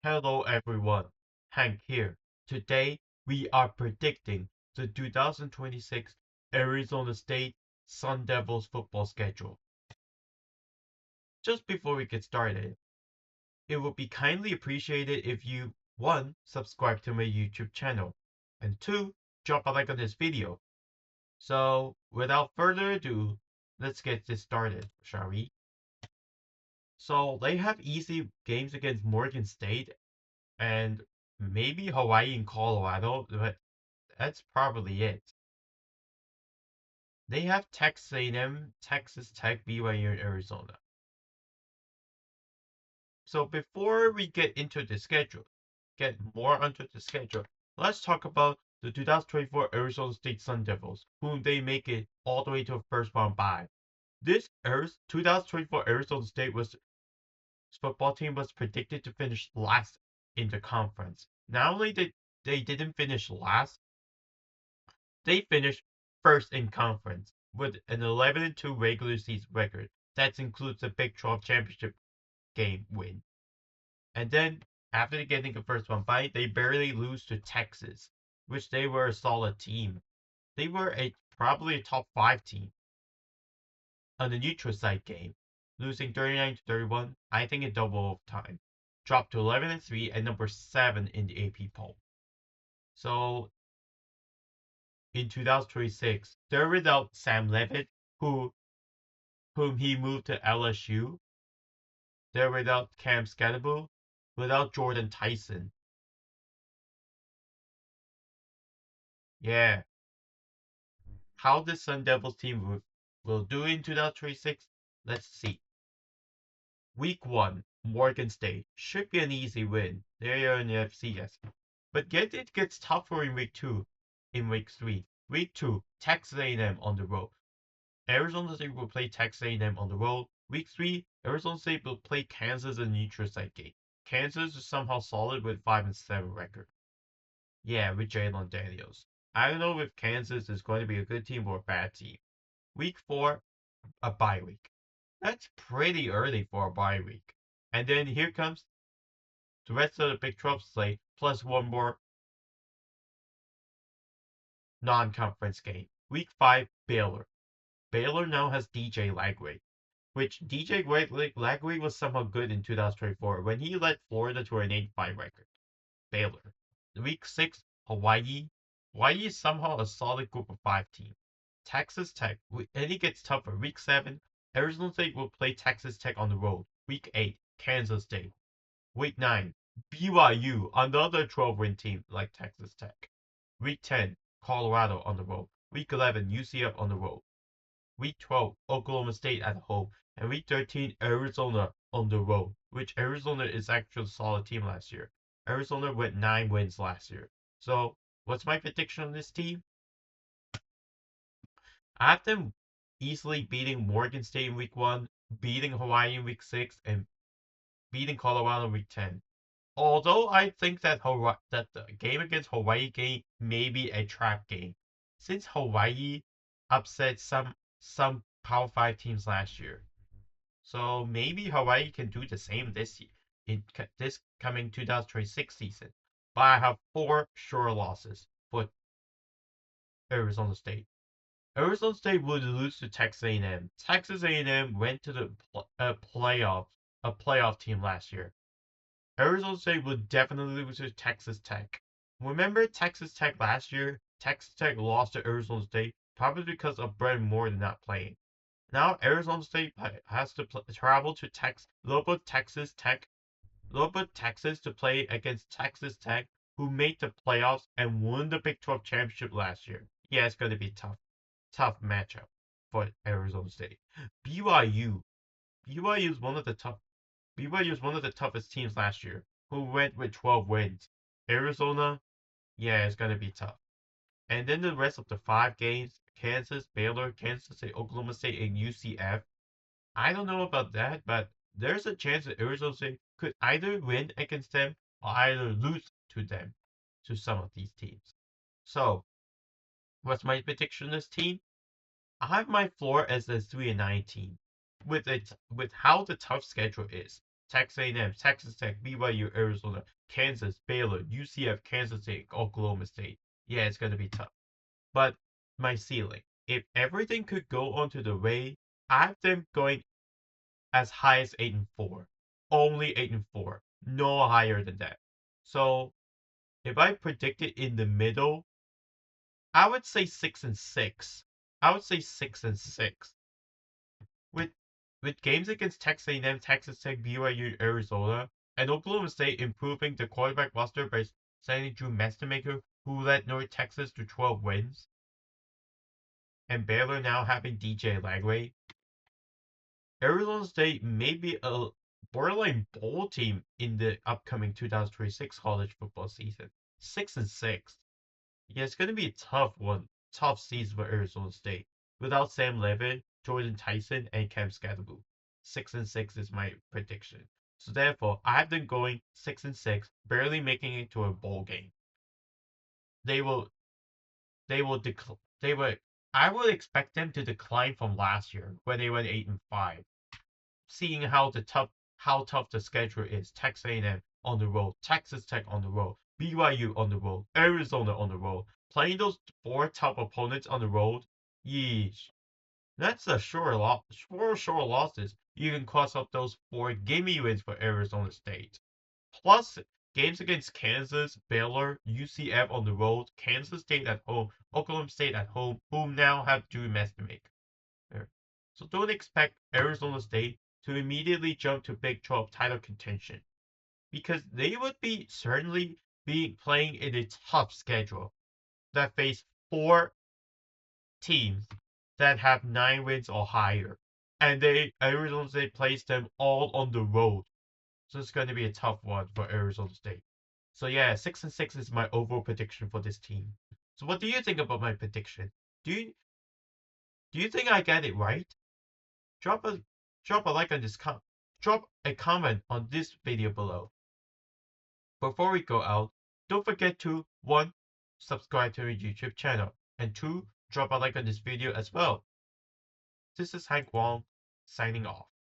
Hello everyone, Hank here. Today we are predicting the 2026 Arizona State Sun Devils football schedule. Just before we get started, it would be kindly appreciated if you 1. Subscribe to my YouTube channel, and 2. Drop a like on this video. So without further ado, let's get this started, shall we? So they have easy games against Morgan State and maybe Hawaii and Colorado, but that's probably it. They have Texas A&M, Texas Tech, BYU, and Arizona. So before we get into the schedule, get more onto the schedule, let's talk about the 2024 Arizona State Sun Devils, whom they make it all the way to a first round bye. This 2024 Arizona State football team was predicted to finish last in the conference. Not only did they didn't finish last, they finished first in conference with an 11-2 regular season record. That includes the Big 12 championship game win. And then after getting the first one bye, they barely lose to Texas, which they were a solid team. They were probably a top 5 team on the neutral site game, losing 39-31, I think in double overtime. Dropped to 11-3 and number 7 in the AP poll. So in 2026, they're without Sam Levitt, whom he moved to LSU. They're without Cam Scadaboo, without Jordan Tyson. Yeah. How this Sun Devils team will do in 2026, let's see. Week 1, Morgan State. Should be an easy win. They are in the FCS. But it gets tougher in week 2, in week 3. Week 2, Texas A&M on the road. Arizona State will play Texas A&M on the road. Week 3, Arizona State will play Kansas in a neutral site game. Kansas is somehow solid with 5-7 record. Yeah, with Jalen Daniels. I don't know if Kansas is going to be a good team or a bad team. Week 4, a bye week. That's pretty early for a bye week. And then here comes the rest of the Big 12 slate, plus one more non-conference game. Week 5, Baylor. Baylor now has DJ Lagway, which DJ Lagway was somehow good in 2024 when he led Florida to an 8-5 record. Baylor. Week 6, Hawaii. Hawaii is somehow a solid group of 5 team. Texas Tech, and it gets tougher. Week 7, Arizona State will play Texas Tech on the road. Week 8, Kansas State. Week 9, BYU, another 12-win team like Texas Tech. Week 10, Colorado on the road. Week 11, UCF on the road. Week 12, Oklahoma State at home. And Week 13, Arizona on the road, which Arizona is actually a solid team last year. Arizona went 9 wins last year. So, what's my prediction on this team? I have them easily beating Morgan State in Week 1, beating Hawaii in Week 6, and beating Colorado in Week 10. Although I think that the game against Hawaii may be a trap game, since Hawaii upset some Power 5 teams last year. So maybe Hawaii can do the same this year, in this coming 2026 season. But I have 4 sure losses for Arizona State. Arizona State would lose to Texas A&M. Texas A&M went to the playoff team last year. Arizona State would definitely lose to Texas Tech. Remember Texas Tech last year? Texas Tech lost to Arizona State probably because of Brett Moore not playing. Now Arizona State has to travel to Lubbock, Texas to play against Texas Tech, who made the playoffs and won the Big 12 championship last year. Yeah, it's going to be tough matchup for Arizona State. BYU. BYU is one of the toughest teams last year, who went with 12 wins. Arizona, yeah, it's gonna be tough. And then the rest of the 5 games, Kansas, Baylor, Kansas State, Oklahoma State, and UCF. I don't know about that, but there's a chance that Arizona State could either win against them or either lose to them, to some of these teams. So, what's my prediction on this team? I have my floor as a 3-9 team. With how the tough schedule is, Texas A&M, Texas Tech, BYU, Arizona, Kansas, Baylor, UCF, Kansas State, Oklahoma State. Yeah, it's gonna be tough. But my ceiling, if everything could go onto the way, I have them going as high as 8-4. Only 8-4. No higher than that. So if I predict it in the middle, I would say 6-6. I would say 6-6. With games against Texas A&M, Texas Tech, BYU, Arizona, and Oklahoma State improving the quarterback roster by signing Drew Mastemaker, who led North Texas to 12 wins, and Baylor now having DJ Lagway, Arizona State may be a borderline bowl team in the upcoming 2026 college football season. 6-6. Yeah, it's going to be a tough one. Tough season for Arizona State. Without Sam Levitt, Jordan Tyson, and Cam Scatterbo. 6-6 is my prediction. So therefore, I have them going 6-6, barely making it to a bowl game. They will I would expect them to decline from last year when they went 8-5. Seeing how tough the schedule is. Texas A&M on the road, Texas Tech on the road, BYU on the road, Arizona on the road. Playing those four top opponents on the road, yeesh. That's a sure loss. Sure losses. You can cross up those four gimme wins for Arizona State. Plus games against Kansas, Baylor, UCF on the road, Kansas State at home, Oklahoma State at home, who now have Drew Mastemaker. So don't expect Arizona State to immediately jump to Big 12 title contention, because they would be certainly be playing in a tough schedule that face four teams that have 9 wins or higher, and Arizona State plays them all on the road. So it's going to be a tough one for Arizona State. So yeah, 6-6 is my overall prediction for this team. So what do you think about my prediction? Do you think I get it right? Drop a like on this drop a comment on this video below. Before we go out, don't forget to 1. Subscribe to our YouTube channel, and 2. Drop a like on this video as well. This is Hank Wong, signing off.